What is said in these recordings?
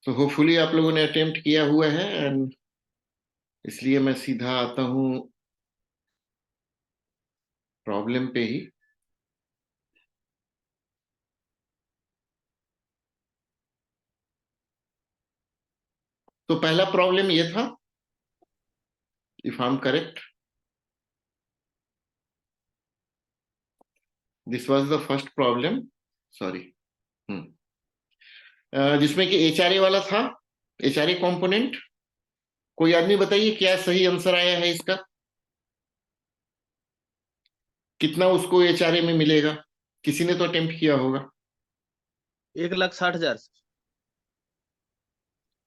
तो होपफुली आप लोगों ने अटेम्प्ट किया हुआ है एंड इसलिए मैं सीधा आता हूं प्रॉब्लम पे ही। तो पहला प्रॉब्लम ये था, if I am correct, this was the first problem, sorry, जिसमें कि एचआरए वाला था, एचआरए कंपोनेंट। कोई आदमी बताइए क्या सही आंसर आया है इसका, कितना उसको एचआरए में मिलेगा? किसी ने तो अटेम्प्ट किया होगा। 1,60,000।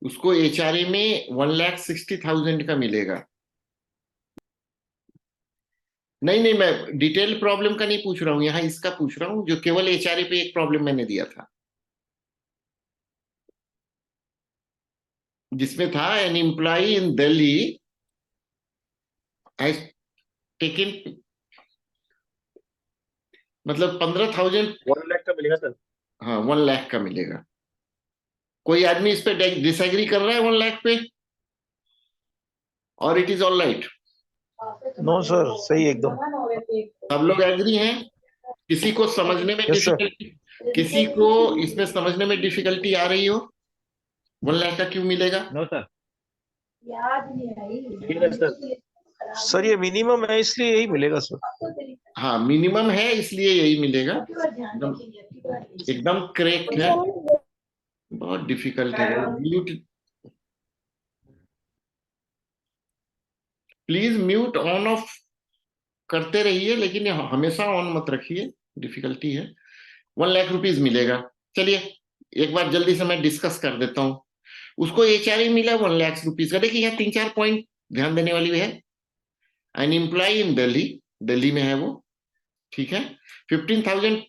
उसको एचआरए में 1,60,000 का मिलेगा। नहीं नहीं, मैं डिटेल प्रॉब्लम का नहीं पूछ रहा हूं, यहाँ इसका पूछ रहा हूं जो केवल एचआरए पे एक प्रॉब्लम मैंने दिया था, जिसमें था an employee in Delhi has taken, मतलब 15,000। 1 लाख का मिलेगा सर। हाँ, 1 लाख का मिलेगा। कोई आदमी इस पे डिसएग्री कर रहा है 1 लाख पे, और it is all right? No sir, सही एकदम। सब लोग एग्री हैं? किसी को समझने में यस सर। डिफिकल्टी, किसी को इसमें समझने में डिफिकल्टी आ रही हो 1 लाख का क्यों मिलेगा? No sir. याद नहीं आई। ठीक है सर। सर ये मिनिमम है इसलिए यही मिलेगा सर। हाँ, मिनिमम है इसलिए यही मिलेगा। एकदम एकदम करेक्ट है। बहुत डिफिकल्ट है, mute, please mute on off करते रहिए, लेकिन हमेशा ऑन मत रखिए, डिफिकल्टी है। 1 लाख रुपीज मिलेगा। चलिए एक बार जल्दी से मैं डिस्कस कर देता हूं। उसको एचआरए मिला 1 लाख रुपीज का। देखिए यहाँ 3-4 पॉइंट ध्यान देने वाली है। N employee in Delhi, Delhi में है वो, ठीक है। 15,000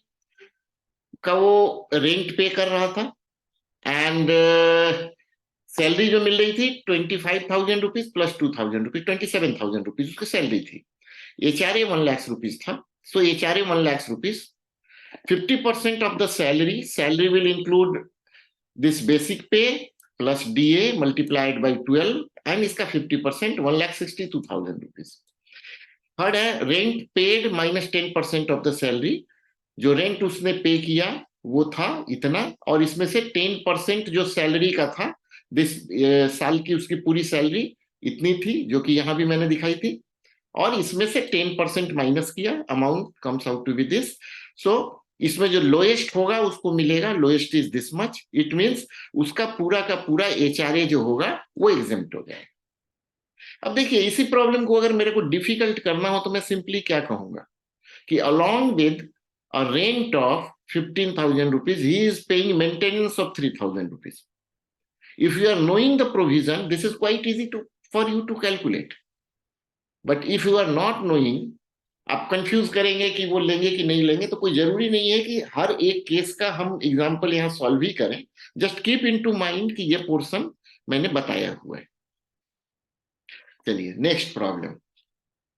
का वो रेंट पे कर रहा था, एंड सैलरी जो मिल रही थी 25,000 रुपीज प्लस 2,000 रुपीज, 27,000 रुपीज उसकी सैलरी थी। एचआरए 1 लाख रुपीज था। So HRA 1 lakh rupees, 50% of the salary will include this basic pay plus DA multiplied by 12, and इसका 50% 1,62,000 रुपीज। थर्ड है rent paid minus 10% of the salary. जो rent उसने पे किया वो था इतना, और इसमें से 10% जो सैलरी का था, दिस साल की उसकी पूरी सैलरी इतनी थी, जो कि यहां भी मैंने दिखाई थी, और इसमें से 10% माइनस किया, amount comes out to be this. So इसमें जो लोएस्ट होगा उसको मिलेगा, lowest is this much, it means उसका पूरा का पूरा एचआरए जो होगा वो एग्जेम्प्ट हो जाएगा। अब देखिए इसी प्रॉब्लम को अगर मेरे को डिफिकल्ट करना हो तो मैं सिंपली क्या कहूंगा कि along with a rent of 15,000 rupees he is paying maintenance of 3,000 rupees. If you are knowing the provision, this is quite easy to for you to calculate. But if you are not knowing, आप confuse करेंगे कि वो लेंगे कि नहीं लेंगे, तो कोई जरूरी नहीं है कि हर एक केस का हम एग्जांपल यहाँ सॉल्व ही करें। जस्ट कीप इनटू माइंड कि ये पोर्शन मैंने बताया हुआ है। चलिए नेक्स्ट प्रॉब्लम,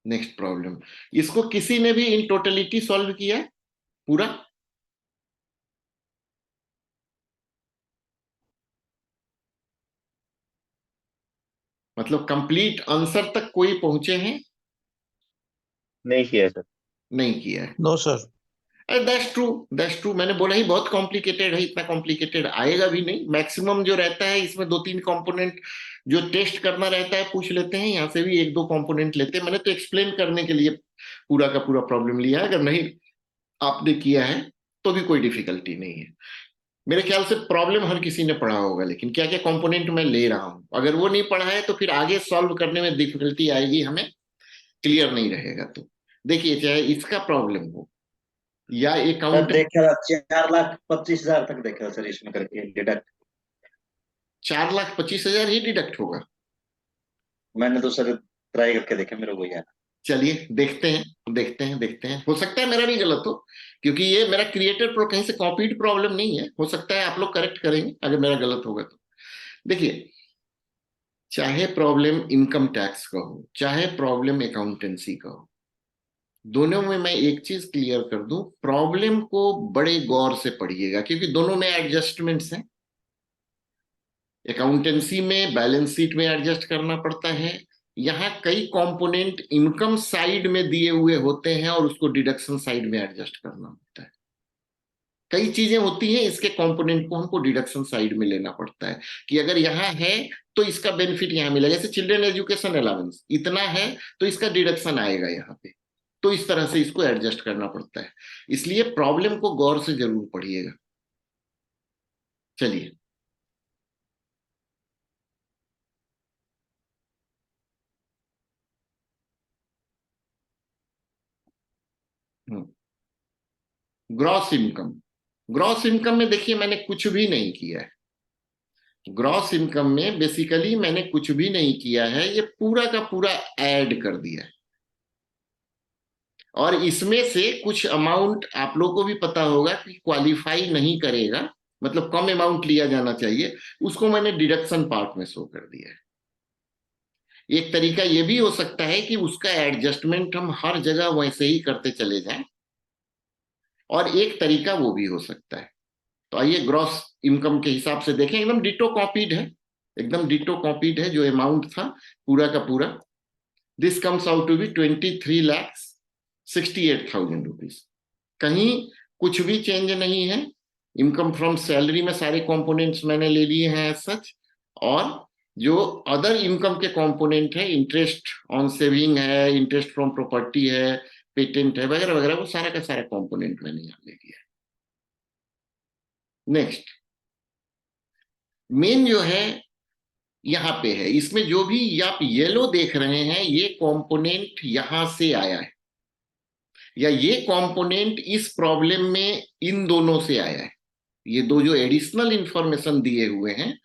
नेक्स्ट प्रॉब्लम। इसको किसी ने भी इन टोटलिटी सॉल्व किया पूरा? मतलब कंप्लीट आंसर तक कोई पहुंचे हैं? नहीं किया है सर। नहीं किया है। No sir. That's true, that's true. मैंने बोला ही बहुत कॉम्प्लिकेटेड है, इतना कॉम्प्लिकेटेड आएगा भी नहीं। मैक्सिमम जो रहता है इसमें 2-3 कंपोनेंट जो टेस्ट करना रहता है पूछ लेते हैं, यहाँ से भी 1-2 कंपोनेंट लेते हैं। मैंने तो एक्सप्लेन करने के लिए पूरा का पूरा प्रॉब्लम लिया है। अगर नहीं आपने किया है तो भी कोई डिफिकल्टी नहीं है। मेरे ख्याल से प्रॉब्लम हर किसी ने पढ़ा होगा, लेकिन क्या क्या कंपोनेंट मैं ले रहा हूं, अगर वो नहीं पढ़ा है तो फिर आगे सॉल्व करने में डिफिकल्टी आएगी, हमें क्लियर नहीं रहेगा। तो देखिए चाहे इसका प्रॉब्लम हो या सर अकाउंट, देखा 4,25,000 तक देखा सर इसमें करके डिडक्ट। 4,25,000 ही डिडक्ट होगा। मैंने तो सर ट्राई करके देखा, मेरे को यार। चलिए देखते हैं, देखते हैं, देखते हैं। हो सकता है मेरा भी गलत हो, क्योंकि ये मेरा क्रिएटेड प्रो कहीं से कॉपीड प्रॉब्लम नहीं है। हो सकता है आप लोग करेक्ट करेंगे अगर मेरा गलत होगा तो। देखिए चाहे प्रॉब्लम इनकम टैक्स का हो, चाहे प्रॉब्लम अकाउंटेंसी का हो, दोनों में मैं एक चीज क्लियर कर दूं, प्रॉब्लम को बड़े गौर से पढ़िएगा, क्योंकि दोनों में एडजस्टमेंट्स हैं। अकाउंटेंसी में बैलेंस शीट में एडजस्ट करना पड़ता है। यहाँ कई कंपोनेंट इनकम साइड में दिए हुए होते हैं और उसको डिडक्शन साइड में एडजस्ट करना होता है। कई चीजें होती हैं, इसके कंपोनेंट को हमको डिडक्शन साइड में लेना पड़ता है कि अगर यहाँ है तो इसका बेनिफिट यहाँ मिलेगा। जैसे चिल्ड्रन एजुकेशन अलाउंस इतना है तो इसका डिडक्शन आएगा यहाँ पे, तो इस तरह से इसको एडजस्ट करना पड़ता है। इसलिए प्रॉब्लम को गौर से जरूर पढ़िएगा। चलिए, ग्रॉस इनकम। ग्रॉस इनकम में देखिए मैंने कुछ भी नहीं किया है। ग्रॉस इनकम में बेसिकली मैंने कुछ भी नहीं किया है, ये पूरा का पूरा ऐड कर दिया है। और इसमें से कुछ अमाउंट आप लोगों को भी पता होगा कि क्वालिफाई नहीं करेगा, मतलब कम अमाउंट लिया जाना चाहिए, उसको मैंने डिडक्शन पार्ट में शो कर दिया है। एक तरीका यह भी हो सकता है कि उसका एडजस्टमेंट हम हर जगह वैसे ही करते चले जाएं, और एक तरीका वो भी हो सकता है। तो आइए ग्रॉस इनकम के हिसाब से देखें, एकदम डिटो कॉपीड है, एकदम डिटो कॉपीड है जो अमाउंट था पूरा का पूरा। This comes out to be 23,68,000 rupees. कहीं कुछ भी चेंज नहीं है। इनकम फ्रॉम सैलरी में सारे कंपोनेंट्स मैंने ले लिए हैं सच, और जो अदर इनकम के कंपोनेंट है, इंटरेस्ट ऑन सेविंग है, इंटरेस्ट फ्रॉम प्रॉपर्टी है, पेटेंट है, वगैरह वगैरह, वो सारा का सारा कंपोनेंट मैंने यहाँ ले लिया है। नेक्स्ट मेन जो है यहां पे है, इसमें जो भी आप येलो देख रहे हैं ये कंपोनेंट यहां से आया है, या ये कंपोनेंट इस प्रॉब्लम में इन दोनों से आया है। ये दो जो एडिशनल इंफॉर्मेशन दिए हुए हैं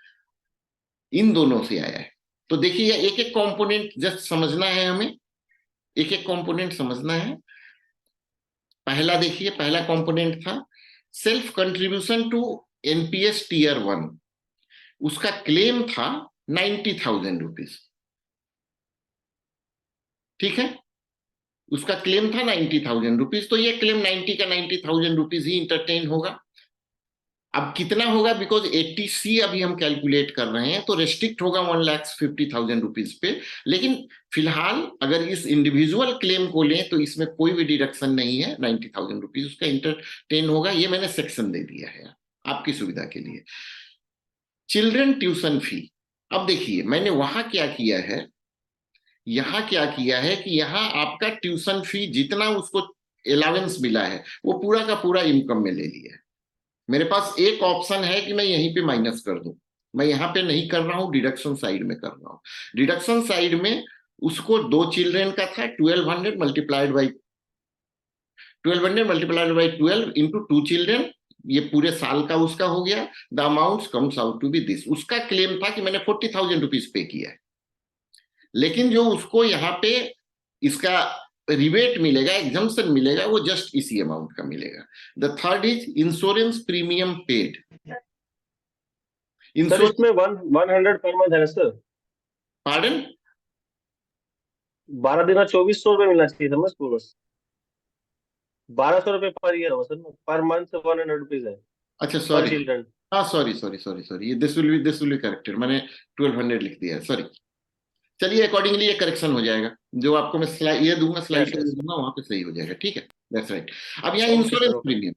इन दोनों से आया है। तो देखिए एक एक कंपोनेंट जस्ट समझना है हमें, एक एक कंपोनेंट समझना है। पहला देखिए, पहला कंपोनेंट था self contribution to NPS tier 1। उसका क्लेम था 90,000 रुपीज। ठीक है, उसका क्लेम था 90,000 रुपीज। तो ये क्लेम 90 का 90,000 रुपीज ही इंटरटेन होगा। अब कितना होगा, बिकॉज 80C अभी हम कैलकुलेट कर रहे हैं, तो रेस्ट्रिक्ट होगा 1,50,000 रुपीज पे। लेकिन फिलहाल अगर इस इंडिविजुअल क्लेम को लें तो इसमें कोई भी डिडक्शन नहीं है, 90,000 रुपीज उसका इंटरटेन होगा। ये मैंने सेक्शन दे दिया है आपकी सुविधा के लिए। चिल्ड्रन ट्यूशन फी, अब देखिए मैंने वहां क्या किया है, यहां क्या किया है कि यहां आपका ट्यूशन फी जितना उसको अलाउंस मिला है वो पूरा का पूरा इनकम में ले लिया है। मेरे पास एक ऑप्शन है कि मैं यहीं पे माइनस कर दूं, मैं यहां पे नहीं कर रहा हूं, डिडक्शन साइड में कर रहा हूं। डिडक्शन साइड में उसको 2 चिल्ड्रेन का था, 1200 मल्टीप्लाइड बाई 12 इंटू 2 चिल्ड्रेन, ये पूरे साल का उसका हो गया। The amount comes out to be this. उसका क्लेम था कि मैंने 40,000 रुपीज पे किया है, लेकिन जो उसको यहाँ पे इसका रिबेट मिलेगा, एग्जम्पशन मिलेगा, वो जस्ट इसी अमाउंट का मिलेगा। The third is insurance premium paid. Sir इसमें 100 पर मंथ है ना सर? पार्डन? 12 दिन का 2400 रुपये मिलना चाहिए था बस पूरा। 1200 रुपये पर ईयर हो सर, पर मंथ 100 रुपीज है अच्छा पर सॉरी, चिल्ड्रन। हाँ सॉरी, ये दिस विल बी करेक्टेड, मैंने 1200 लिख दिया है, सॉरी। चलिए अकॉर्डिंगली ये करेक्शन हो जाएगा, जो आपको मैं स्लाइड ये दूंगा, स्लाइड Yes, yes. दूंगा, वहां पे सही हो जाएगा। ठीक है, दैट्स राइट। अब यहाँ Okay, insurance sir, okay. Premium,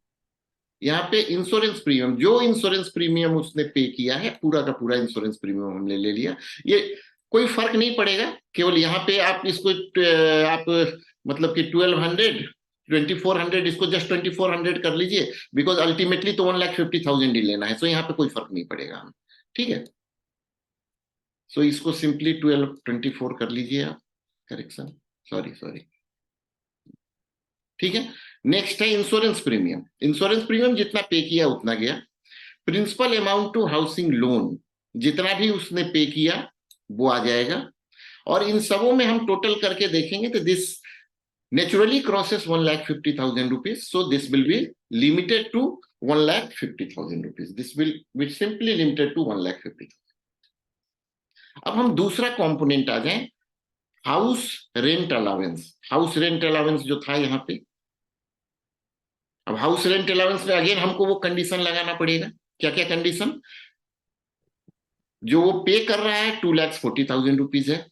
यहाँ पे इंश्योरेंस प्रीमियम, जो इंश्योरेंस प्रीमियम उसने पे किया है पूरा का पूरा इंश्योरेंस प्रीमियम हमने ले लिया। ये कोई फर्क नहीं पड़ेगा, केवल यहाँ पे आप इसको आप मतलब कि 1200 2400 इसको जस्ट 2400 कर लीजिए, बिकॉज अल्टीमेटली तो 1,50,000 ही लेना है, सो यहाँ पे कोई फर्क नहीं पड़ेगा हमें। ठीक है, सो इसको सिंपली 1224 कर लीजिए आप, करेक्शन, सॉरी। ठीक है, नेक्स्ट है इंश्योरेंस प्रीमियम। इंश्योरेंस प्रीमियम जितना पे किया उतना गया। Principal amount to housing loan, जितना भी उसने पे किया वो आ जाएगा। और इन सबों में हम टोटल करके देखेंगे तो this naturally crosses 1,50,000 rupees, so this will be limited to 1,50,000 rupees. This will be simply limited to 1,50,000। अब हम दूसरा कंपोनेंट आ जाएं, house rent allowance. House rent allowance जो था यहाँ पे, अब हाउस रेंट अलाउंस में अगेन हमको वो कंडीशन लगाना पड़ेगा। क्या क्या कंडीशन? जो वो पे कर रहा है 2,40,000 रुपीज है।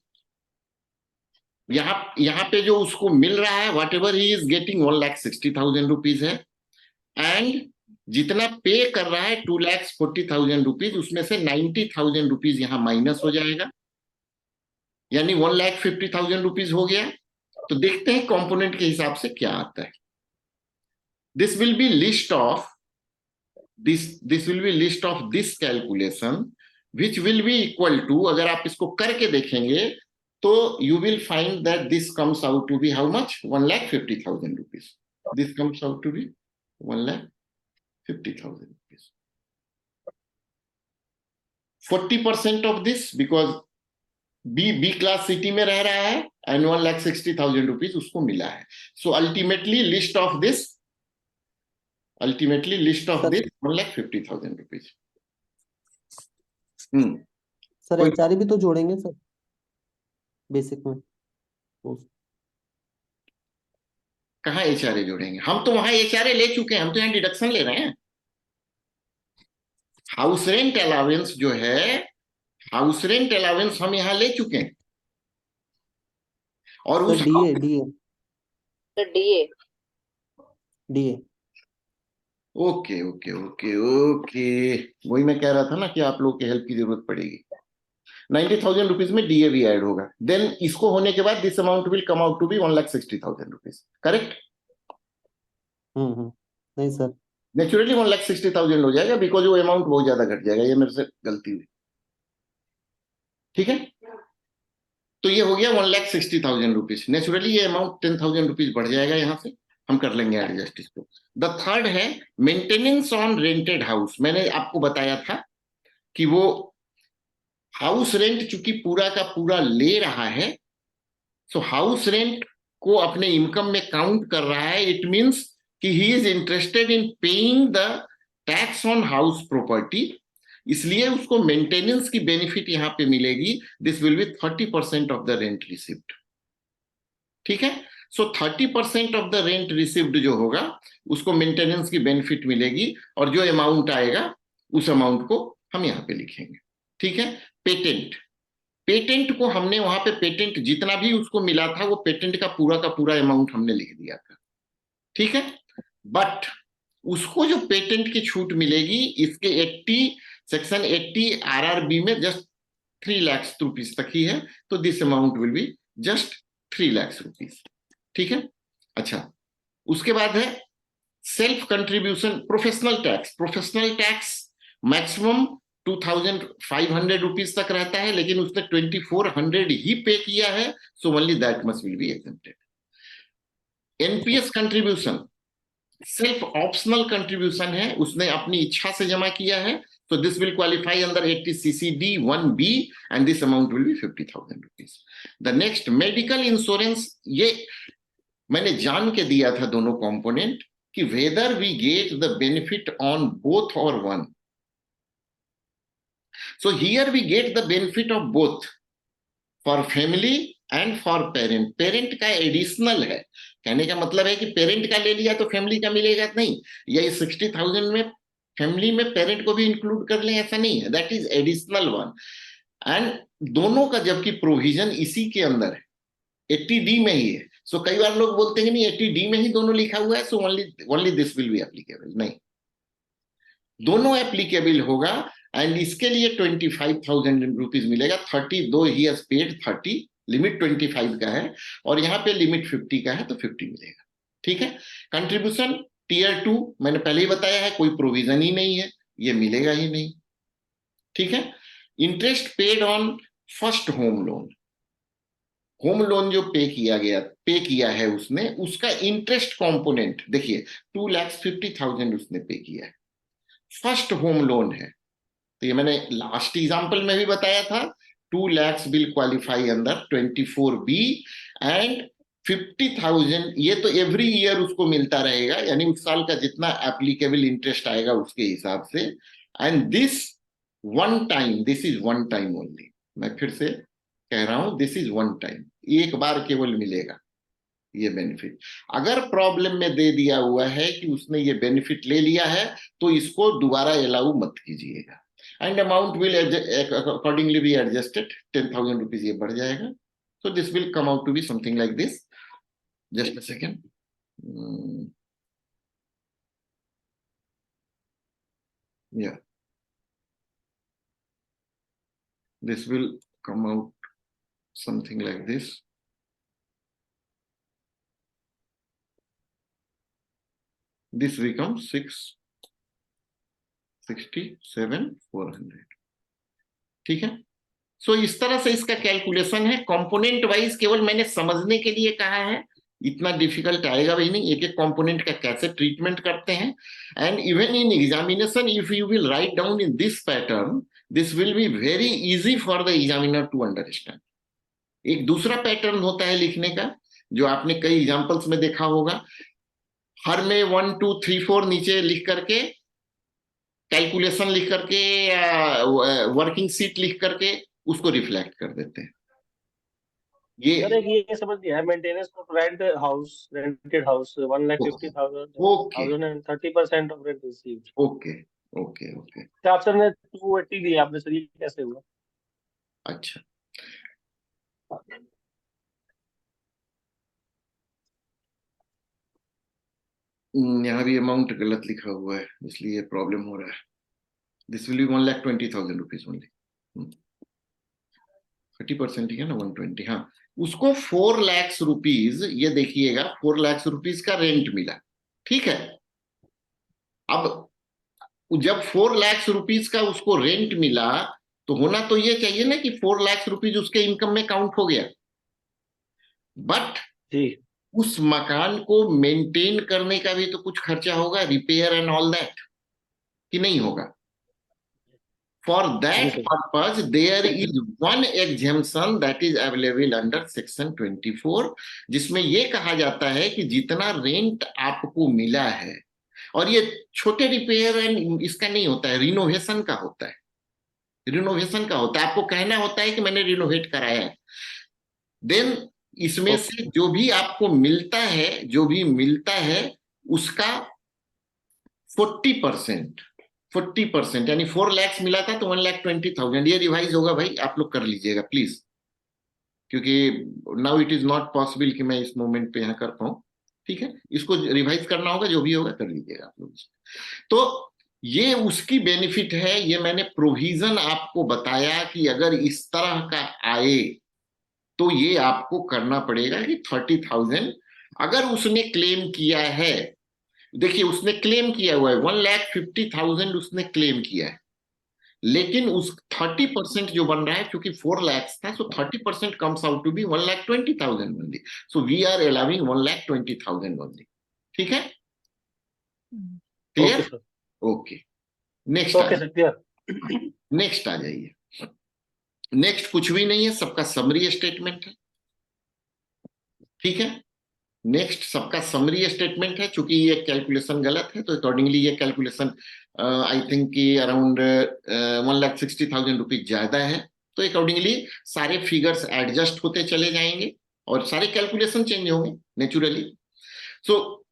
यहाँ पे जो उसको मिल रहा है what ever he is getting 1,60,000 rupees है। एंड जितना पे कर रहा है 2,40,000 रुपीज, उसमें से 90,000 रुपीज यहाँ माइनस हो जाएगा, यानी 1,50,000 रुपीज हो गया। तो देखते हैं कंपोनेंट के हिसाब से क्या आता है। This will be list of this calculation which will be equal to, अगर आप इसको करके देखेंगे तो you will find that this comes out to be how much, 1,50,000 rupees. This comes out to be 1,50,000 rupees. 40% of this, because B class city में रह रहा है एंड 1,60,000 रुपीज उसको मिला है। So ultimately list of this 1,50,000 rupees. Sir कोई- HRA भी तो जोड़ेंगे सर बेसिक में। कहाँ एचआरए जोड़ेंगे? हम तो वहां एचआरए ले चुके हैं, हम तो यहाँ डिडक्शन ले रहे हैं। हाउस रेंट अलाउंस जो है, हाउस रेंट अलाउंस हम यहाँ ले चुके हैं। और उस sir DA DA DA DA okay okay okay okay, वही मैं कह रहा था ना कि आप लोग की हेल्प की जरूरत पड़ेगी। 90,000 रुपीज में डीए भी ऐड होगा। देन इसको होने के बाद this amount will come out to be 1,60,000 rupees. Correct? नहीं सर। नेचुरली 1,60,000 हो जाएगा, बिकॉज वो अमाउंट बहुत ज्यादा घट जाएगा। ये मेरे से गलती हुई। ठीक है, तो ये हो गया 1,60,000 रुपीज। नेचुरली ये अमाउंट 10,000 रुपीज बढ़ जाएगा, यहां से हम कर लेंगे एडजस्ट इसको। द थर्ड है मेंटेनेंस ऑन रेंटेड हाउस। मैंने आपको बताया था कि वो हाउस रेंट चूंकि पूरा का पूरा ले रहा है, सो हाउस रेंट को अपने इनकम में काउंट कर रहा है। इट मींस कि he is interested in paying the tax on house property, इसलिए उसको मेंटेनेंस की बेनिफिट यहां पे मिलेगी। This will B 30% of the rent received. ठीक है, सो 30% ऑफ द रेंट रिसिव्ड जो होगा उसको मेंटेनेंस की बेनिफिट मिलेगी, और जो अमाउंट आएगा उस अमाउंट को हम यहाँ पे लिखेंगे। ठीक है, पेटेंट को हमने वहां पे पेटेंट जितना भी उसको मिला था वो पेटेंट का पूरा अमाउंट हमने लिख दिया था। ठीक है, बट उसको जो पेटेंट की छूट मिलेगी इसके 80 सेक्शन 80 आरआरबी में जस्ट 3 लाख रुपीज तक ही है। तो this amount will be just 3 lakh rupees. ठीक है, अच्छा उसके बाद है self contribution professional tax. Professional tax maximum 2,500 rupees तक रहता है, लेकिन उसने 2,400 ही पे किया है, so only that much will be exempted. NPS contribution self optional contribution है, उसने अपनी इच्छा से जमा किया है, so this will qualify under 80 CCD 1B and this amount will be 50,000 rupees. The next medical insurance, ये मैंने जान के दिया था दोनों कंपोनेंट कि whether we get the benefit on both or one. So here we get the benefit of both for family and for parent. Parent का additional है, कहने का मतलब है कि पेरेंट का ले लिया तो फैमिली का मिलेगा नहीं, या इस 60,000 में फैमिली में पेरेंट को भी इंक्लूड कर लें, ऐसा नहीं है। That is additional one. And दोनों का जबकि प्रोविजन इसी के अंदर है, 80D में ही है। सो कई बार लोग बोलते हैं नहीं 80D में ही दोनों लिखा हुआ है, so only this will be applicable. नहीं, दोनों एप्लीकेबल होगा। एंड इसके लिए 25,000 रुपीज मिलेगा। 30 दो ही हैज पेड 30, लिमिट 25 का है और यहाँ पे लिमिट 50 का है, तो 50 मिलेगा। ठीक है, कंट्रीब्यूशन टीयर 2 मैंने पहले ही बताया है, कोई प्रोविजन ही नहीं है, ये मिलेगा ही नहीं। ठीक है, interest paid on first home loan. Home loan जो पे किया है उसने, उसका इंटरेस्ट कंपोनेंट देखिए 2,50,000 उसने पे किया है, फर्स्ट होम लोन है। तो ये मैंने लास्ट एग्जांपल में भी बताया था, 2 lakhs will qualify under 24B and 50,000 ये तो एवरी ईयर उसको मिलता रहेगा, यानी उस साल का जितना एप्लीकेबल इंटरेस्ट आएगा उसके हिसाब से। And this is one time only. मैं फिर से कह रहा हूं, दिस इज वन टाइम, एक बार केवल मिलेगा ये बेनिफिट। अगर प्रॉब्लम में दे दिया हुआ है कि उसने ये बेनिफिट ले लिया है, तो इसको दोबारा अलाउ मत कीजिएगा। And amount will accordingly be adjusted, 10,000 rupees ये बढ़ जाएगा. So this will come out to be something like this. Just a second. Yeah, this will come out something like this. This becomes 667,400. ठीक है. सो इस तरह से इसका कैलकुलेशन है. कंपोनेंट वाइज केवल मैंने समझने के लिए कहा है, इतना डिफिकल्ट आएगा भी नहीं एक एक कंपोनेंट का कैसे ट्रीटमेंट करते हैं. And even in examination if you will write down in this pattern, this will be very easy for the examiner to understand. एक दूसरा पैटर्न होता है लिखने का, जो आपने कई एग्जांपल्स में देखा होगा. हर में 1 2 3 4 नीचे लिख करके, कैलकुलेशन लिख करके या वर्किंग सीट लिख करके उसको रिफ्लेक्ट कर देते हैं. सर एक ये समझ लिया है, maintenance of rent house, rented house 1,50,000 okay 30% of rent received. Okay okay okay. आप सर ने 280 दिया आपने, सर ये कैसे हुआ? अच्छा, यहाँ भी अमाउंट गलत लिखा हुआ है इसलिए प्रॉब्लम हो रहा है. This will B 1,20,000 rupees only. 30% ही है ना, 120. हाँ, उसको 4 लाख रुपीज, ये देखिएगा 4 लाख रुपीज का रेंट मिला. ठीक है. अब जब 4 लाख रुपीज का उसको रेंट मिला तो होना तो ये चाहिए ना कि 4 लाख रुपीज उसके इनकम में काउंट हो गया. बट जी उस मकान को मेंटेन करने का भी तो कुछ खर्चा होगा, रिपेयर एंड ऑल दैट, कि नहीं होगा? For that purpose there is one exemption that is available under section 24, जिसमें यह कहा जाता है कि जितना रेंट आपको मिला है, और ये छोटे रिपेयर एंड इसका नहीं होता है, रिनोवेशन का होता है. रिनोवेशन का होता है, आपको कहना होता है कि मैंने रिनोवेट कराया है. देन इसमें से जो भी आपको मिलता है उसका 40% यानी 4 लाख मिला था तो 1,20,000. ये रिवाइज होगा भाई, आप लोग कर लीजिएगा प्लीज, क्योंकि now it is not possible कि मैं इस मोमेंट पे यहाँ कर पाऊं. ठीक है, इसको रिवाइज करना होगा, जो भी होगा कर लीजिएगा आप लोग. तो ये उसकी बेनिफिट है. ये मैंने प्रोविजन आपको बताया कि अगर इस तरह का आए तो ये आपको करना पड़ेगा कि 30,000 अगर उसने क्लेम किया है. देखिए उसने क्लेम किया हुआ है 1,50,000 उसने क्लेम किया है, लेकिन उस 30% जो बन रहा है, क्योंकि 4 लाख था, so 30% comes out to be 1,20,000 only. So we are allowing 1,20,000 only. ठीक है, clear? Okay, next. Okay sir, clear. Next आ जाइए. नेक्स्ट कुछ भी नहीं है, सबका समरी स्टेटमेंट है. ठीक है, नेक्स्ट सबका समरी स्टेटमेंट है. चूंकि ये कैलकुलेशन गलत है तो अकॉर्डिंगली ये कैलकुलेशन आई थिंक कि अराउंड 1,60,000 रुपीज ज्यादा है. तो अकॉर्डिंगली सारे फिगर्स एडजस्ट होते चले जाएंगे और सारे कैलकुलेशन चेंज होंगे नेचुरली. सो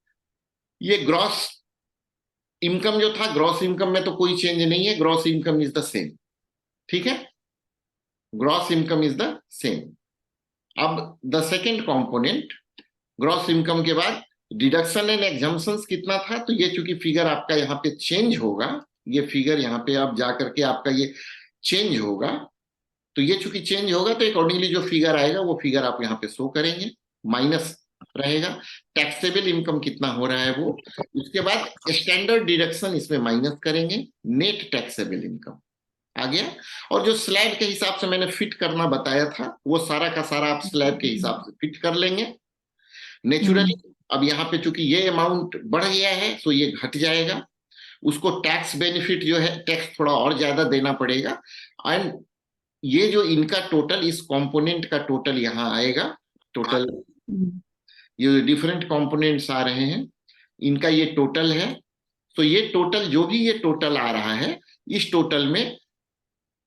ये ग्रॉस इनकम जो था, ग्रॉस इनकम में तो कोई चेंज नहीं है. Gross income is the same. ठीक है, gross income is the same. अब the second component, gross income के बाद डिडक्शन एंड एग्जम्पशंस कितना था, तो ये चूंकि फिगर आपका यहाँ पे चेंज होगा, ये फिगर यहाँ पे आप जा करके आपका ये चेंज होगा, तो ये चूंकि चेंज होगा तो अकॉर्डिंगली जो फिगर आएगा वो फिगर आप यहाँ पे शो करेंगे. माइनस रहेगा. टैक्सेबल इनकम कितना हो रहा है वो, उसके बाद स्टैंडर्ड डिडक्शन इसमें माइनस करेंगे, नेट टैक्सेबल इनकम आ गया. और जो स्लैब के हिसाब से मैंने फिट करना बताया था वो सारा का सारा आप स्लैब के हिसाब से फिट कर लेंगे नेचुरली. अब यहाँ पे चूंकि ये अमाउंट बढ़ गया है तो ये घट जाएगा. उसको टैक्स बेनिफिट जो है, टैक्स थोड़ा और ज्यादा देना पड़ेगा. एंड ये जो इनका टोटल, इस कंपोनेंट का टोटल यहाँ आएगा. टोटल ये डिफरेंट कंपोनेंट्स आ रहे हैं, इनका ये टोटल है. तो ये टोटल, जो भी ये टोटल आ रहा है, इस टोटल में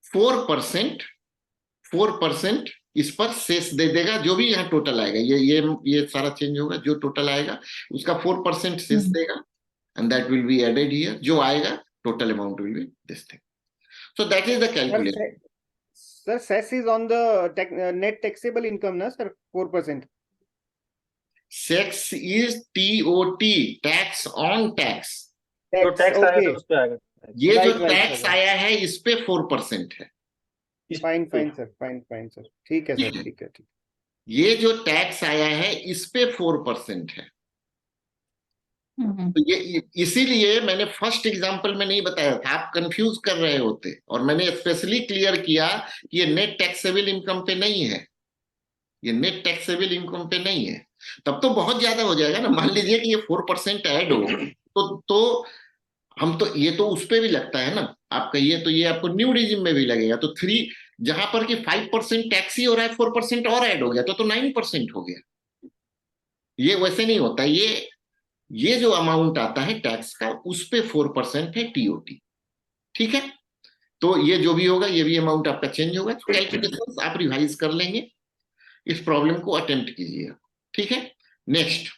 4% इस पर शेष दे देगा. जो भी यहाँ टोटल आएगा, ये सारा चेंज होगा. जो टोटल आएगा उसका 4% शेष देगा, and that will be added here. जो आएगा total amount will be this thing. So that is the calculation. Sir, cess is on the net taxable income, na sir, 4%. Sex is TOT, tax on tax. तो tax आएगा okay. तो उस पे आएगा। ये जो Right, टैक्स sir. आया है इस पे 4% है। Fine, sir. Fine, sir. ठीक है सर, ठीक है। ये जो टैक्स आया है इस पे 4% है। तो ये इसीलिए मैंने फर्स्ट एग्जांपल में नहीं बताया था, आप कंफ्यूज कर रहे होते, और मैंने स्पेशली क्लियर किया कि ये नेट टैक्सेबल इनकम पे नहीं है, ये नेट टैक्सेबल इनकम पे नहीं है। तब तो बहुत ज्यादा हो जाएगा ना। मान लीजिए कि ये 4% ऐड हो तो हम तो ये तो उस पे भी लगता है ना, आप कहिए तो ये आपको न्यू रिजिम में भी लगेगा। तो 3 जहां पर कि 5% टैक्स ही हो रहा है, 4% और ऐड हो गया तो 9% हो गया। ये वैसे नहीं होता, ये जो अमाउंट आता है टैक्स का उस पे 4% है टीओटी। ठीक है, तो ये जो भी होगा ये भी अमाउंट आपका चेंज होगा। तो कैलकुलेशंस आप रिवाइज कर लेंगे, इस प्रॉब्लम को अटेम्प्ट कीजिए। ठीक है, नेक्स्ट।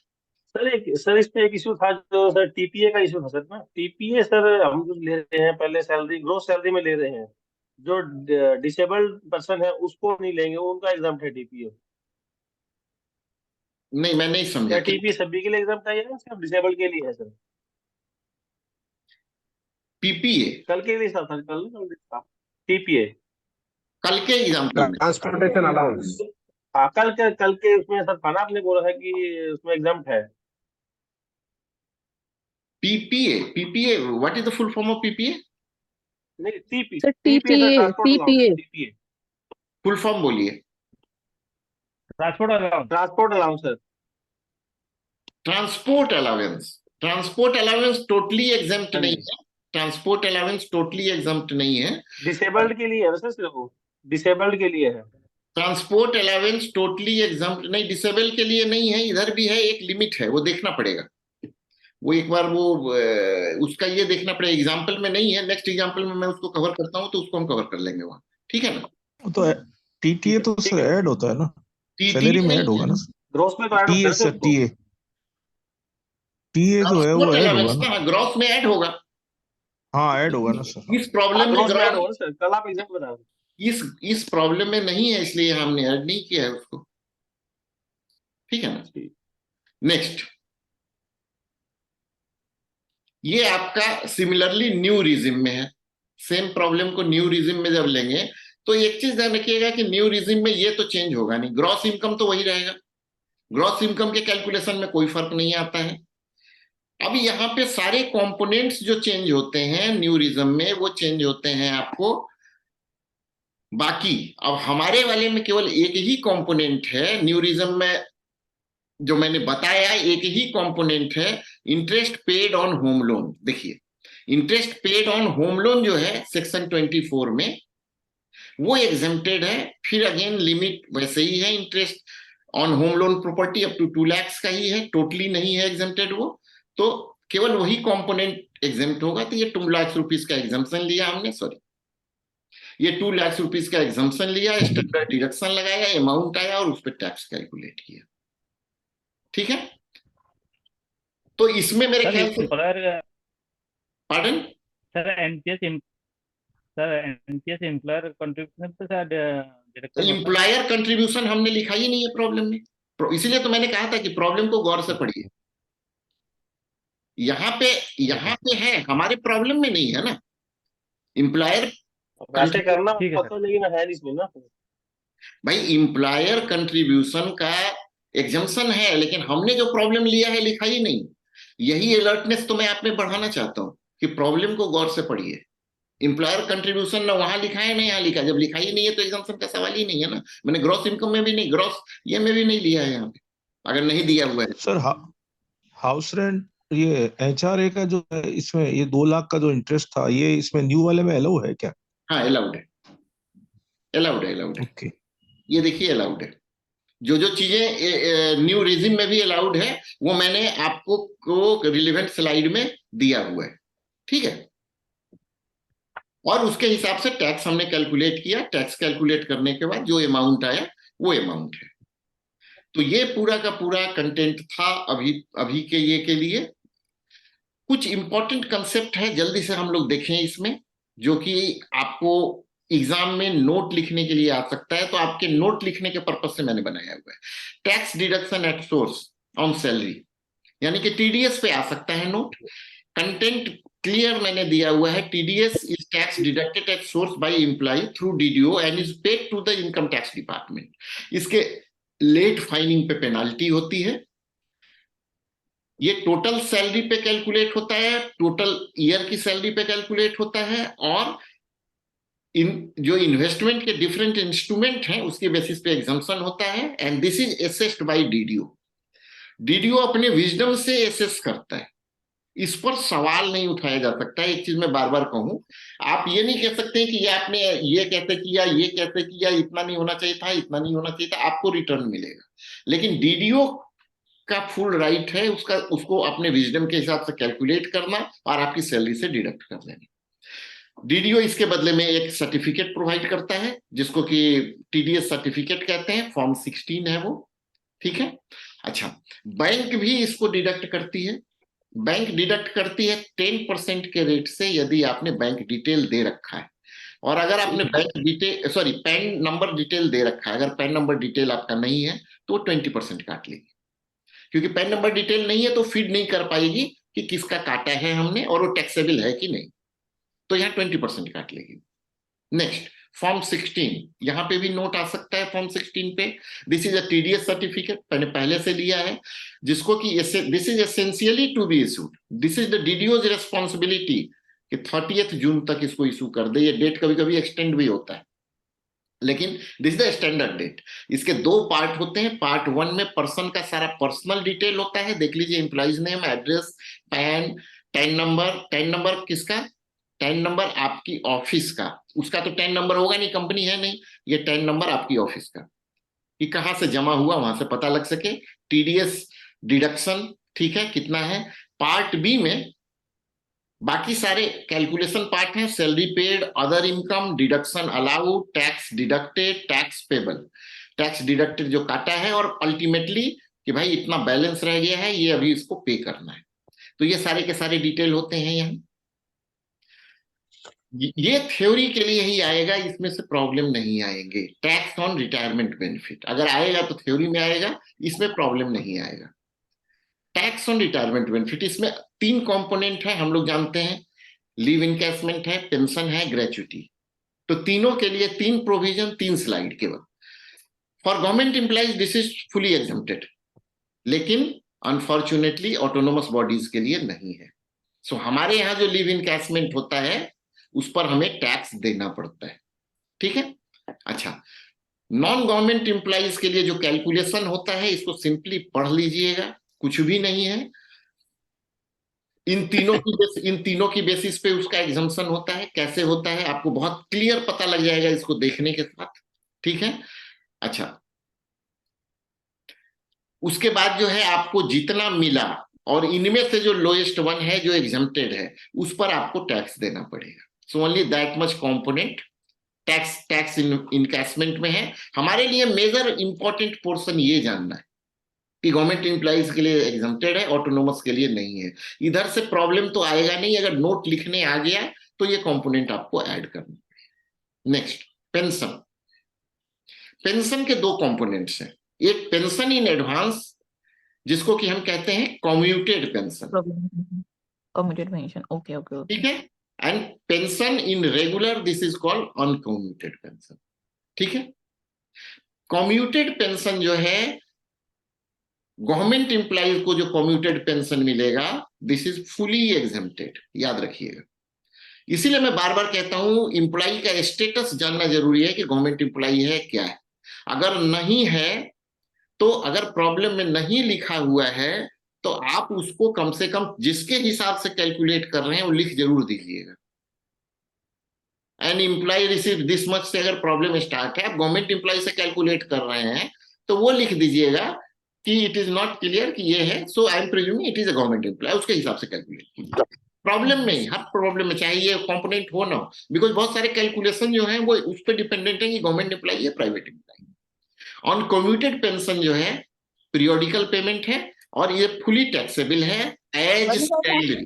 सर इसमें एक इशू था, जो सर टीपीए का इशू था सर ना। टीपीए सर हम जो ले रहे हैं पहले सैलरी, ग्रोस सैलरी में ले रहे हैं, जो डिसेबल्ड पर्सन है उसको नहीं लेंगे, उनका एग्जाम्प्ट है टीपीए। नहीं, मैं नहीं समझा। क्या टीपीए सभी के लिए एग्जाम्प्ट है या सिर्फ डिसेबल्ड के लिए है सर? पीपीए कल के लिए था, टीपीए कल के एग्जाम्पल में ट्रांसपोर्टेशन अलाउंस। हाँ, कल के उसमें सर खाना आपने बोला है कि उसमें एग्जाम्प्ट है। PPA what is the full form of PPA? नहीं, TP sir TPA TPA full form बोलिए। Transport allowance sir. Transport allowance totally exempt नहीं है। ट्रांसपोर्ट अलाउंस टोटली एग्जम्प्ट नहीं है, डिसेबल्ड के लिए है सर, सिर्फ वो डिसेबल्ड के लिए है। ट्रांसपोर्ट अलाउंस टोटली एग्जम्प्ट नहीं, डिसेबल के लिए नहीं है। इधर भी है, एक लिमिट है, वो देखना पड़ेगा। वो एक बार वो उसका ये देखना पड़ेगा, एग्जाम्पल में नहीं है। नेक्स्ट एग्जाम्पल में मैं उसको कवर करता हूँ तो उसको हम कवर कर लेंगे वहां। ठीक है ना? तो टीटीए तो सर ऐड होता है ना, सैलरी में ऐड होगा ना। ग्रोस में तो ऐड होता है सर टीए जो है वो ऐड होगा ना। ग्रॉस में ऐड होगा। हाँ ऐड होगा ना सर। इस प्रॉब्लम में ऐड होगा सर। कल आप एग्जाम्पल बता रहे इस प्रॉब्लम में नहीं है, इसलिए हमने ऐड नहीं किया है उसको। ठीक है ना? नेक्स्ट, ये आपका सिमिलरली न्यू रिजिम में है। सेम प्रॉब्लम को न्यू रिजिम में जब लेंगे तो एक चीज ध्यान रखिएगा कि न्यू रिजिम में ये तो चेंज होगा नहीं, ग्रॉस इनकम तो वही रहेगा। ग्रॉस इनकम के कैलकुलेशन में कोई फर्क नहीं आता है। अब यहाँ पे सारे कंपोनेंट्स जो चेंज होते हैं न्यू रिजिम में, वो चेंज होते हैं आपको बाकी। अब हमारे वाले में केवल एक ही कंपोनेंट है, न्यू रिजिम में जो मैंने बताया एक ही कंपोनेंट है, interest paid on home loan. देखिए, interest paid on home loan जो है सेक्शन 24 में वो एग्जेम्प्टेड है। फिर अगेन लिमिट वैसे ही है, interest on home loan property up to 2 lakh का ही है, टोटली नहीं है एग्जेम्प्टेड वो। तो केवल वही कंपोनेंट एग्जेम्प्ट होगा। तो ये 2 लाख रुपीस का एग्जाम्पशन लिया हमने, सॉरी ये 2 लाख रुपीस का एग्जाम्पशन लिया, स्टैंडर्ड डिडक्शन लगाया, अमाउंट आया और उस पर टैक्स कैलकुलेट किया। ठीक है, तो इसमें मेरे ख्याल से पार्डन एनपीएस एम्प्लॉयर कंट्रीब्यूशन पे शायद डिडक्शन होता है। एम्प्लॉयर कंट्रीब्यूशन हमने लिखा ही नहीं है प्रॉब्लम में, इसीलिए तो मैंने कहा था कि प्रॉब्लम को गौर से पढ़िए। यहाँ पे है, हमारे प्रॉब्लम में नहीं है ना एम्प्लॉयर। वैसे करना होता लेकिन है नहीं इसमें ना भाई, एम्प्लॉयर कंट्रीब्यूशन का एग्जम्पशन है, लेकिन हमने जो प्रॉब्लम लिया है लिखा ही नहीं। यही अलर्टनेस तो मैं आप में बढ़ाना चाहता हूं कि प्रॉब्लम को गौर से पढ़िए। एम्प्लॉयर कंट्रीब्यूशन ना वहां लिखा है ना यहाँ लिखा है। जब लिखा ही नहीं है तो एग्जम्पशन का सवाल ही नहीं है ना। मैंने ग्रॉस इनकम में भी नहीं, ग्रॉस ये में भी नहीं लिया है यहाँ पे, अगर नहीं दिया हुआ है। सर हाउस रेंट, ये एचआरए का जो है इसमें ये 2 लाख का जो इंटरेस्ट था, ये इसमें न्यू वाले में अलाउ है क्या? हाँ अलाउड है, अलाउड है। ओके, ये देखिए अलाउड है। जो चीजें न्यू रिजिम में भी अलाउड है वो मैंने आपको को रिलेवेंट स्लाइड में दिया हुआ है। ठीक है, और उसके हिसाब से टैक्स हमने कैलकुलेट किया। टैक्स कैलकुलेट करने के बाद जो अमाउंट आया वो अमाउंट है। तो ये पूरा का पूरा कंटेंट था अभी के लिए। कुछ इंपॉर्टेंट कंसेप्ट है, जल्दी से हम लोग देखें इसमें। जो कि आपको एग्जाम में नोट लिखने के लिए आ सकता है, तो आपके नोट लिखने के पर्पज से मैंने बनाया हुआ है। Tax deduction at source on salary, यानी कि टीडीएस पे आ सकता है नोट। कंटेंट क्लियर मैंने दिया हुआ है, TDS is tax deducted at source by employ through DDO and is paid to the income tax department. इसके लेट फाइलिंग पे पेनाल्टी होती है। ये टोटल सैलरी पे कैलकुलेट होता है, टोटल ईयर की सैलरी पे कैलकुलेट होता है, और इन जो इन्वेस्टमेंट के डिफरेंट इंस्ट्रूमेंट हैं उसके बेसिस पे एग्जम्पशन होता है। And this is assessed by DDO. DDO अपने विजडम से एसेस करता है, इस पर सवाल नहीं उठाया जा सकता है। एक चीज मैं बार बार कहूं, आप ये नहीं कह सकते कि ये आपने ये कैसे किया, ये कैसे किया, इतना नहीं होना चाहिए था, इतना नहीं होना चाहिए था, आपको रिटर्न मिलेगा। लेकिन डीडीओ का फुल राइट है उसको अपने विजडम के हिसाब से कैलकुलेट करना और आपकी सैलरी से डिडक्ट कर देना। डीडीओ इसके बदले में एक सर्टिफिकेट प्रोवाइड करता है जिसको कि टीडीएस सर्टिफिकेट कहते हैं, फॉर्म 16 है वो, ठीक है। अच्छा, बैंक भी इसको डिडक्ट करती है। बैंक डिडक्ट करती है 10% के रेट से यदि आपने बैंक डिटेल दे रखा है, और अगर आपने bank detail PAN number detail दे रखा है, अगर पैन नंबर डिटेल आपका नहीं है तो 20% काट लेगी, क्योंकि पैन नंबर डिटेल नहीं है तो फीड नहीं कर पाएगी कि किसका काटा है हमने और वो टैक्सेबल है कि नहीं, तो यहाँ 20% काट लेगी। नेक्स्ट, फॉर्म 16, यहां पे भी नोट आ सकता है फॉर्म 16 पे। This is a TDS certificate, मैंने पहले से लिया है, जिसको कि this is essentially to be issued. This is the DDO's responsibility कि 30 जून तक इसको इशू कर दे। ये डेट कभी कभी एक्सटेंड भी होता है, लेकिन this is the standard date. इसके 2 पार्ट होते हैं। पार्ट 1 में पर्सन का सारा पर्सनल डिटेल होता है, देख लीजिए, employees name, address, pan, tan number किसका, टैन नंबर आपकी ऑफिस का, उसका तो टैन नंबर होगा नहीं, कंपनी है नहीं, ये टैन नंबर आपकी ऑफिस का, कि कहां से जमा हुआ वहां से पता लग सके। टीडीएस डिडक्शन, ठीक है, कितना है। पार्ट बी में बाकी सारे कैलकुलेशन पार्ट हैं, salary paid, other income, deduction allowed, tax deducted, tax payable, tax deducted जो काटा है, और अल्टीमेटली कि भाई इतना बैलेंस रह गया है, ये अभी इसको पे करना है। तो ये सारे के सारे डिटेल होते हैं यहाँ। ये थ्योरी के लिए ही आएगा, इसमें से प्रॉब्लम नहीं आएंगे। टैक्स ऑन रिटायरमेंट बेनिफिट अगर आएगा तो थ्योरी में आएगा, इसमें प्रॉब्लम नहीं आएगा। टैक्स ऑन रिटायरमेंट बेनिफिट, इसमें 3 कंपोनेंट है, हम लोग जानते हैं, लीव इनकैशमेंट है, पेंशन है, ग्रेचुइटी। तो तीनों के लिए 3 प्रोविजन, 3 स्लाइड केवल। For government employees this is fully exempted, लेकिन अनफॉर्चुनेटली ऑटोनोमस बॉडीज के लिए नहीं है। सो हमारे यहाँ जो लीव इनकैशमेंट होता है उस पर हमें टैक्स देना पड़ता है, ठीक है। अच्छा, नॉन गवर्नमेंट एम्प्लॉइज के लिए जो कैलकुलेशन होता है इसको सिंपली पढ़ लीजिएगा, कुछ भी नहीं है। इन तीनों की बेसिस पे उसका एग्जम्पशन होता है। कैसे होता है आपको बहुत क्लियर पता लग जाएगा इसको देखने के साथ, ठीक है। अच्छा, उसके बाद जो है आपको जितना मिला और इनमें से जो लोएस्ट वन है जो एग्जम्प्टेड है उस पर आपको टैक्स देना पड़ेगा। So only that much component tax encashment में है। हमारे लिए मेजर इंपॉर्टेंट पोर्शन ये जानना है कि गवर्नमेंट एम्प्लॉइज के लिए एग्जम्प्टेड है, ऑटोनोमस के लिए नहीं है। इधर से प्रॉब्लम तो आएगा नहीं, अगर नोट लिखने आ गया तो ये कंपोनेंट आपको ऐड करना है। Next, pension. पेंशन के 2 कंपोनेंट्स हैं, एक पेंशन इन एडवांस जिसको कि हम कहते हैं commuted pension, commuted pension, okay, ठीक है, and pension in regular, this is called uncommuted pension, ठीक है। कम्यूटेड पेंशन जो है, गवर्नमेंट एम्प्लॉइज को जो कम्यूटेड पेंशन मिलेगा दिस इज फुली एग्जेम्प्टेड, याद रखिएगा। इसीलिए मैं बार बार कहता हूं एम्प्लॉय का स्टेटस जानना जरूरी है कि गवर्नमेंट एम्प्लॉय है क्या है। अगर नहीं है तो, अगर प्रॉब्लम में नहीं लिखा हुआ है तो आप उसको कम से कम जिसके हिसाब से कैलकुलेट कर रहे हैं वो लिख जरूर दीजिएगा। An employ receive this much से अगर प्रॉब्लम स्टार्ट है, आप गवर्नमेंट एम्प्लॉय से कैलकुलेट कर रहे हैं तो वो लिख दीजिएगा कि इट इज नॉट क्लियर कि ये है, so I am presuming it is a government employ, उसके हिसाब से कैलकुलेट कीजिए। प्रॉब्लम नहीं, हर प्रॉब्लम में चाहे ये कंपोनेंट हो ना हो, बिकॉज बहुत सारे कैलकुलेशन जो है वो उस पर डिपेंडेंट है कि गवर्नमेंट एम्प्लॉय है private employ. On commuted pension जो है पीरियोडिकल पेमेंट है और ये फुली टैक्सेबल है as salary,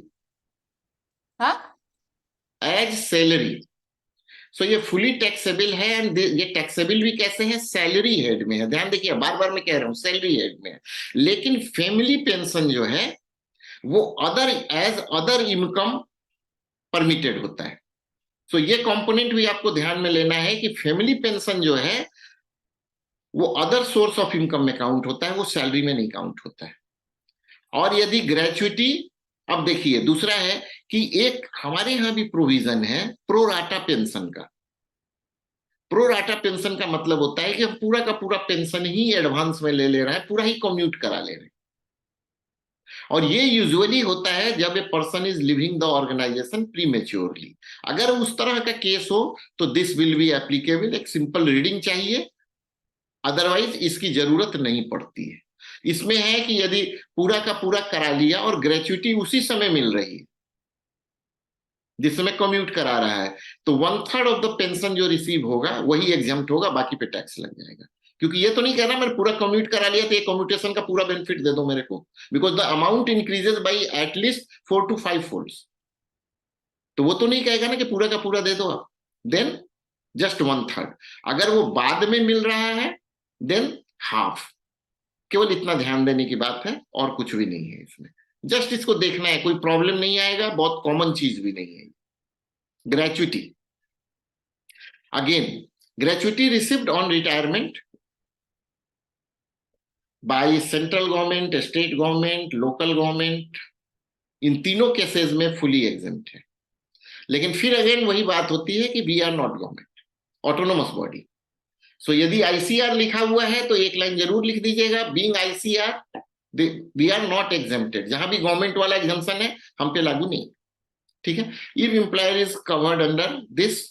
as salary. So ये फुली टैक्सेबल है, एंड ये टैक्सेबल भी कैसे है, सैलरी हेड में है। ध्यान देखिए, बार बार मैं कह रहा हूं सैलरी हेड में है। लेकिन फैमिली पेंशन जो है वो अदर इनकम परमिटेड होता है। सो ये कंपोनेंट भी आपको ध्यान में लेना है कि फैमिली पेंशन जो है वो अदर सोर्स ऑफ इनकम में काउंट होता है, वो सैलरी में नहीं काउंट होता है। और यदि ग्रेच्युटी, अब देखिए दूसरा है कि एक हमारे यहां भी प्रोविजन है प्रो राटा पेंशन का। प्रो राटा पेंशन का मतलब होता है कि हम पूरा का पूरा पेंशन ही एडवांस में ले रहे हैं, पूरा ही कम्यूट करा ले रहे हैं। और ये यूजुअली होता है जब a person is living the organisation prematurely. अगर उस तरह का केस हो तो दिस विल बी एप्लीकेबल। एक सिंपल रीडिंग चाहिए, अदरवाइज इसकी जरूरत नहीं पड़ती है। इसमें है कि यदि पूरा का पूरा करा लिया और ग्रेच्युटी उसी समय मिल रही है जिस समय कम्यूट करा रहा है, तो 1/3 ऑफ द पेंशन जो रिसीव होगा वही एग्जाम्प्ट होगा, बाकी पे टैक्स लग जाएगा। क्योंकि ये तो नहीं कहना मैंने पूरा कम्यूट करा लिया तो ये कम्यूटेशन का पूरा बेनिफिट दे दो मेरे को, because the amount increases by at least 4 to 5 folds. तो वो तो नहीं कहेगा ना कि पूरा का पूरा दे दो आप, देन जस्ट 1/3। अगर वो बाद में मिल रहा है देन हाफ। केवल इतना ध्यान देने की बात है और कुछ भी नहीं है इसमें, जस्ट इसको देखना है, कोई प्रॉब्लम नहीं आएगा, बहुत कॉमन चीज भी नहीं है। Gratuity, again gratuity received on retirement by central government, state government, local government, इन तीनों केसेस में फुली एग्जेम्प्ट है। लेकिन फिर अगेन वही बात होती है कि we are not government, autonomous body. So यदि आईसीआर लिखा हुआ है तो एक लाइन जरूर लिख दीजिएगा, being ICR we are not exempted. जहां भी गवर्नमेंट वाला एग्जाम्पशन है हम पे लागू नहीं, ठीक है। If employer is covered under this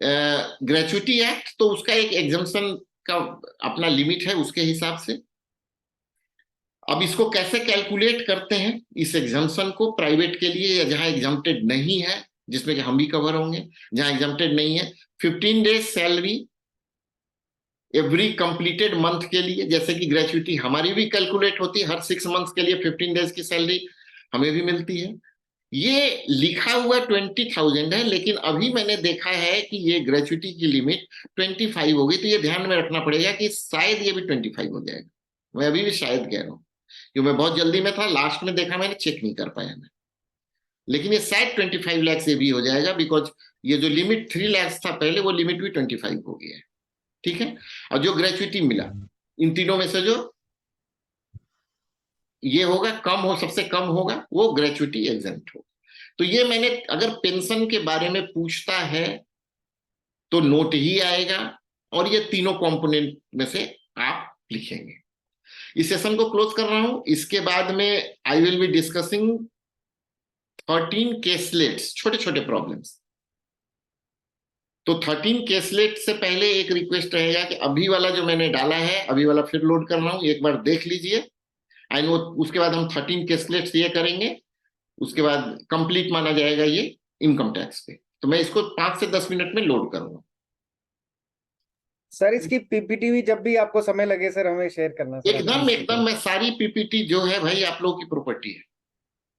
gratuity act तो उसका एक एग्जाम्पशन का अपना लिमिट है उसके हिसाब से। अब इसको कैसे कैलकुलेट करते हैं इस एग्जाम्पशन को, प्राइवेट के लिए या जहां एग्जाम्प्टेड नहीं है, जिसमें कि हम भी कवर होंगे, जहां एग्जाम्प्टेड नहीं है 15 days salary every completed month के लिए, जैसे कि ग्रेच्युटी हमारी भी कैलकुलेट होती है, हर 6 मंथ्स के लिए 15 डेज की सैलरी हमें भी मिलती है। ये लिखा हुआ 20,000 है, लेकिन अभी मैंने देखा है कि ये ग्रेच्युटी की लिमिट 25 हो गई, तो ये ध्यान में रखना पड़ेगा कि शायद ये भी 25 हो जाएगा। मैं अभी भी शायद कह रहा हूँ क्योंकि मैं बहुत जल्दी में था, लास्ट में देखा मैंने, चेक नहीं कर पाया मैं, लेकिन ये शायद 25 लाख से भी हो जाएगा, बिकॉज ये जो लिमिट 3 लाख था पहले वो लिमिट भी 25 हो गया है, ठीक है। और जो ग्रेच्युटी मिला इन तीनों में से जो ये होगा कम हो, सबसे कम होगा वो ग्रेच्युटी एग्जेम्प्ट होगा। तो ये मैंने, अगर पेंशन के बारे में पूछता है तो नोट ही आएगा, और ये तीनों कंपोनेंट में से आप लिखेंगे। इस सेशन को क्लोज कर रहा हूं। इसके बाद में आई विल बी डिस्कसिंग 13 केसलेट्स, छोटे छोटे प्रॉब्लम्स। तो 13 केसलेट से पहले एक रिक्वेस्ट रहेगा कि अभी वाला जो मैंने डाला है, अभी वाला फिर लोड कर रहा हूं, एक बार देख लीजिए। आई नो उसके बाद हम 13 केसलेट्स ये करेंगे, उसके बाद कंप्लीट माना जाएगा ये इनकम टैक्स पे। तो मैं इसको 5 से 10 मिनट में लोड करूंगा। सर इसकी पीपीटी भी जब भी आपको समय लगे सर हमें शेयर करना सर। एकदम मैं सारी पीपीटी जो है भाई आप लोगों की प्रॉपर्टी है,